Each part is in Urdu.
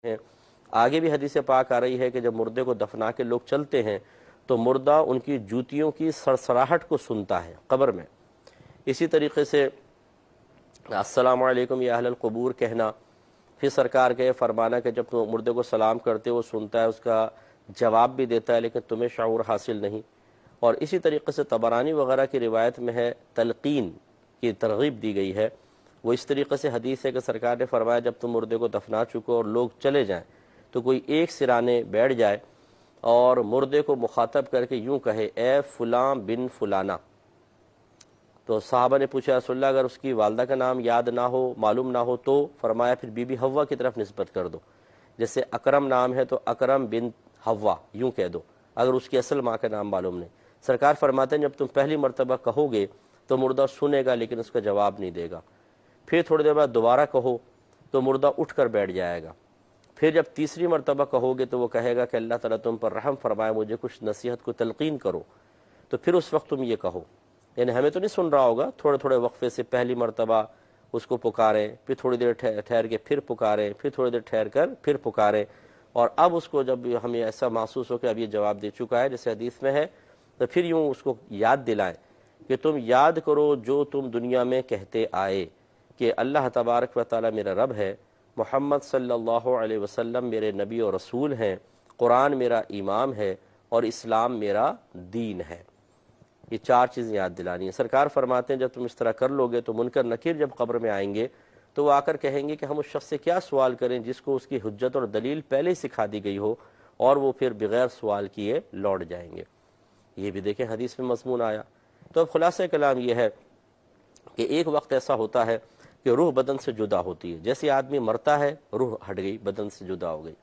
ہیں۔ آگے بھی حدیث پاک آ رہی ہے کہ جب مردے کو دفنا کے لوگ چلتے ہیں تو مردہ ان کی جوتیوں کی سرسراہٹ کو سنتا ہے قبر میں۔ اسی طریقے سے السلام علیکم یا اہل القبور کہنا، پھر سرکار کے فرمانا کہ جب تم مردے کو سلام کرتے وہ سنتا ہے، اس کا جواب بھی دیتا ہے، لیکن تمہیں شعور حاصل نہیں۔ اور اسی طریقے سے طبرانی وغیرہ کی روایت میں ہے تلقین کی ترغیب دی گئی ہے۔ وہ اس طریقے سے حدیث ہے کہ سرکار نے فرمایا جب تم مردے کو دفنا چکو اور لوگ چلے جائیں تو کوئی ایک سرانے بیٹھ جائے اور مردے کو مخاطب کر کے یوں کہے، اے فلاں بن فلانا۔ تو صحابہ نے پوچھا رسول اللہ اگر اس کی والدہ کا نام یاد نہ ہو، معلوم نہ ہو تو؟ فرمایا پھر بی بی حوا کی طرف نسبت کر دو، جیسے اکرم نام ہے تو اکرم بن حوا یوں کہہ دو، اگر اس کی اصل ماں کا نام معلوم نہیں۔ سرکار فرماتے ہیں جب تم پہلی مرتبہ کہو گے تو مردہ سنے گا لیکن اس کا جواب نہیں دے گا، پھر تھوڑی دیر بعد دوبارہ کہو تو مردہ اٹھ کر بیٹھ جائے گا، پھر جب تیسری مرتبہ کہو گے تو وہ کہے گا کہ اللہ تعالیٰ تم پر رحم فرمائے، مجھے کچھ نصیحت کو تلقین کرو، تو پھر اس وقت تم یہ کہو۔ یعنی ہمیں تو نہیں سن رہا ہوگا، تھوڑے تھوڑے وقفے سے پہلی مرتبہ اس کو پکاریں، پھر تھوڑی دیر ٹھہر کے پھر پکاریں، پھر تھوڑی دیر ٹھہر کر پھر پکاریں، اور اب اس کو جب ہمیں ایسا محسوس ہو کہ اب یہ جواب دے چکا ہے جیسے حدیث میں ہے، تو پھر یوں اس کو یاد دلائیں کہ تم یاد کرو جو تم دنیا میں کہتے آئے کہ اللہ تبارک و تعالیٰ میرا رب ہے، محمد صلی اللہ علیہ وسلم میرے نبی و رسول ہیں، قرآن میرا امام ہے اور اسلام میرا دین ہے۔ یہ چار چیزیں یاد دلانی ہیں۔ سرکار فرماتے ہیں جب تم اس طرح کر لوگے تو منکر نکیر جب قبر میں آئیں گے تو وہ آ کر کہیں گے کہ ہم اس شخص سے کیا سوال کریں جس کو اس کی حجت اور دلیل پہلے ہی سکھا دی گئی ہو، اور وہ پھر بغیر سوال کیے لوٹ جائیں گے۔ یہ بھی دیکھیں حدیث میں مضمون آیا۔ تو اب خلاصہ کلام یہ ہے کہ ایک وقت ایسا ہوتا ہے کہ روح بدن سے جدا ہوتی ہے، جیسے آدمی مرتا ہے روح ہٹ گئی، بدن سے جدا ہو گئی،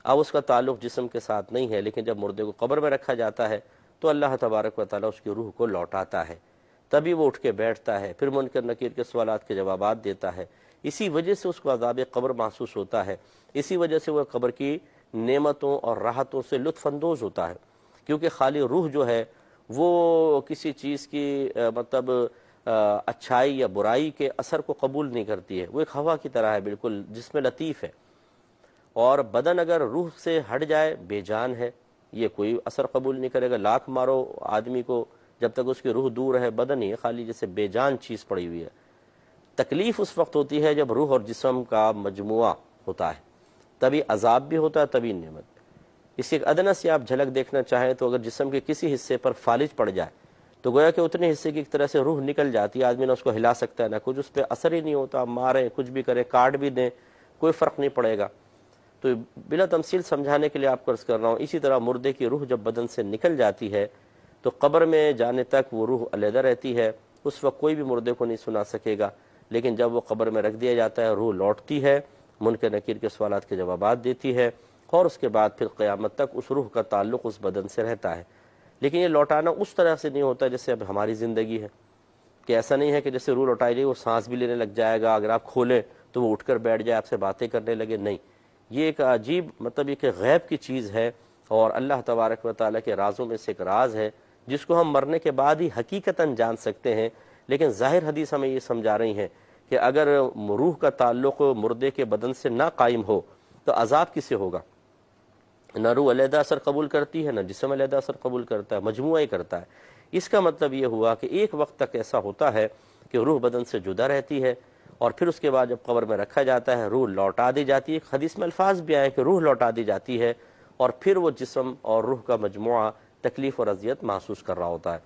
اب اس کا تعلق جسم کے ساتھ نہیں ہے، لیکن جب مردے کو قبر میں رکھا جاتا ہے تو اللہ تبارک و تعالیٰ اس کی روح کو لوٹاتا ہے، تبھی وہ اٹھ کے بیٹھتا ہے، پھر منکر نکیر کے سوالات کے جوابات دیتا ہے۔ اسی وجہ سے اس کو عذاب قبر محسوس ہوتا ہے، اسی وجہ سے وہ قبر کی نعمتوں اور راحتوں سے لطف اندوز ہوتا ہے، کیونکہ خالی روح جو ہے وہ کسی چیز کی مطلب اچھائی یا برائی کے اثر کو قبول نہیں کرتی ہے، وہ ایک ہوا کی طرح ہے بالکل جس میں لطیف ہے، اور بدن اگر روح سے ہٹ جائے بے جان ہے، یہ کوئی اثر قبول نہیں کرے گا، لاکھ مارو آدمی کو جب تک اس کی روح دور ہے بدن ہی خالی جیسے بے جان چیز پڑی ہوئی ہے۔ تکلیف اس وقت ہوتی ہے جب روح اور جسم کا مجموعہ ہوتا ہے، تبھی عذاب بھی ہوتا ہے تبھی نعمت۔ اس کی ایک ادنا سی آپ جھلک دیکھنا چاہیں تو اگر جسم کے کسی حصے پر فالج پڑ جائے تو گویا کہ اتنے حصے کی ایک طرح سے روح نکل جاتی ہے، آدمی نہ اس کو ہلا سکتا ہے نہ کچھ، اس پہ اثر ہی نہیں ہوتا، ماریں کچھ بھی کریں کاٹ بھی دیں کوئی فرق نہیں پڑے گا۔ تو بلا تمثیل سمجھانے کے لیے آپ کو عرض کر رہا ہوں، اسی طرح مردے کی روح جب بدن سے نکل جاتی ہے تو قبر میں جانے تک وہ روح علیحدہ رہتی ہے، اس وقت کوئی بھی مردے کو نہیں سنا سکے گا، لیکن جب وہ قبر میں رکھ دیا جاتا ہے روح لوٹتی ہے، منکر نکیر کے سوالات کے جوابات دیتی ہے، اور اس کے بعد پھر قیامت تک اس روح کا تعلق اس بدن سے رہتا ہے۔ لیکن یہ لوٹانا اس طرح سے نہیں ہوتا جیسے اب ہماری زندگی ہے، کہ ایسا نہیں ہے کہ جیسے روح لوٹائی جائے وہ سانس بھی لینے لگ جائے گا، اگر آپ کھولیں تو وہ اٹھ کر بیٹھ جائے آپ سے باتیں کرنے لگے، نہیں، یہ ایک عجیب مطلب یہ کہ غیب کی چیز ہے، اور اللہ تبارک و تعالیٰ کے رازوں میں سے ایک راز ہے جس کو ہم مرنے کے بعد ہی حقیقتاً جان سکتے ہیں، لیکن ظاہر حدیث ہمیں یہ سمجھا رہی ہیں کہ اگر روح کا تعلق مردے کے بدن سے نہ قائم ہو تو عذاب کسے ہوگا؟ نہ روح علیحدہ اثر قبول کرتی ہے نہ جسم علیحدہ اثر قبول کرتا ہے، مجموعہ ہی کرتا ہے۔ اس کا مطلب یہ ہوا کہ ایک وقت تک ایسا ہوتا ہے کہ روح بدن سے جدا رہتی ہے، اور پھر اس کے بعد جب قبر میں رکھا جاتا ہے روح لوٹا دی جاتی ہے، حدیث میں الفاظ بھی آئے کہ روح لوٹا دی جاتی ہے، اور پھر وہ جسم اور روح کا مجموعہ تکلیف اور اذیت محسوس کر رہا ہوتا ہے۔